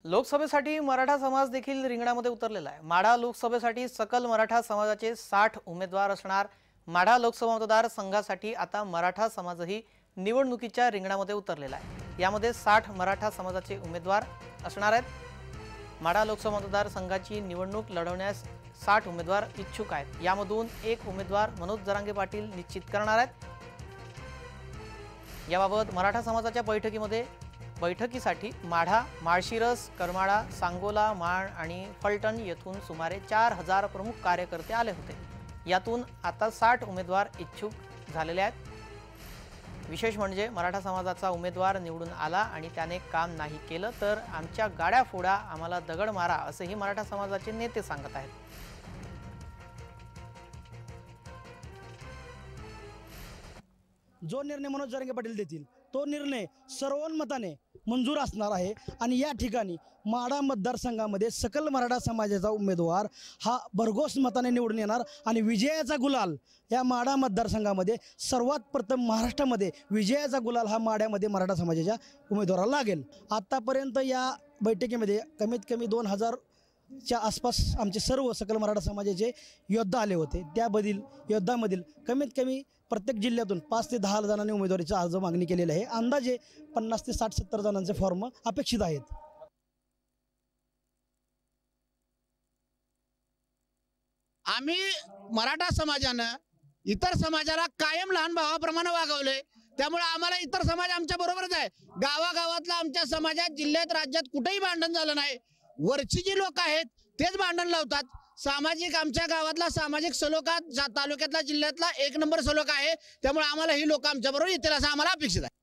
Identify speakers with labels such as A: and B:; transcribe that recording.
A: लोकसभेसाठी मराठा समाज देखील रिंगणामध्ये उतरलेला आहे। माढा लोकसभेसाठी सकल मराठा समाजाचे 60 उमेदवार असणार। माढा लोकसभा मतदारसंघासाठी आता मराठा समाजही निवडणुकीच्या रिंगणामध्ये उतरलेला आहे। यामध्ये 60 मराठा समाजाचे उमेदवार असणार आहेत। माढा लोकसभा मतदारसंघाची निवडणूक लढवण्यास 60 उमेदवार इच्छुक आहेत। यामधून एक उमेदवार मनोज जरांगे पाटील निश्चित करणार आहेत। याबाबत मराठा समाजाच्या बैठकीसाठी माढा, माळशिरस, करमाळा, सांगोला, माण आणि फलटण येथून सुमारे 4000 प्रमुख कार्यकर्ते आले होते। यातून आता 60 उमेदवार इच्छुक झालेले आहेत। विशेष म्हणजे मराठा समाजाचा उमेदवार निवडून आला आणि त्याने काम नाही केलं तर आमच्या गाड्या फोडा, आम्हाला दगड मारा असेही मराठा समाजाचे नेते सांगत आहेत।
B: जो निर्णय मनोज जरांगे पाटील देतील तो निर्णय सर्वानुमताने मंजूर असणार आहे। आणि या ठिकाणी माढा मतदारसंघामध्ये सकल मराठा समाजाचा उमेदवार हा भरघोस मताने निवडून येणार आणि विजयाचा गुलाल या माढा मतदारसंघामध्ये सर्वात प्रथम महाराष्ट्रामध्ये विजयाचा गुलाल हा माढ्यामध्ये मराठा समाजाच्या उमेदवाराला लागेल। आतापर्यंत या बैठकीमध्ये कमीत कमी 2000 च्या आसपास आमचे सर्व सकल मराठा समाजाचे योद्धा आले होते। त्यामधील योद्धामधील कमीत कमी प्रत्येक जिल्ह्यातून 5 ते 10 जणांनी उमेदवारीचा अर्ज मागणी केलेली आहे। अंदाजे 50 ते 60-70 जणांचे फॉर्म अपेक्षित आहेत।
C: आम्ही मराठा समाजानं इतर समाजाला कायम लहान भावाप्रमाणे वागवले, त्यामुळे आम्हाला इतर समाज आमच्या बरोबरच आहे। गावागावातला आमच्या समाजात, जिल्ह्यात, राज्यात कुठेही भांडण झालं नाही। वरची जी लोक आहेत तेच भांडण लावतात। सामाजिक आमच्या गावातला सामाजिक सलोखा तालुक्यातला जिल्ह्यातला 1 नंबर सलोखा आहे, त्यामुळे आम्हाला ही लोक आमच्या बरोबर येतील असं आम्हाला अपेक्षित आहे।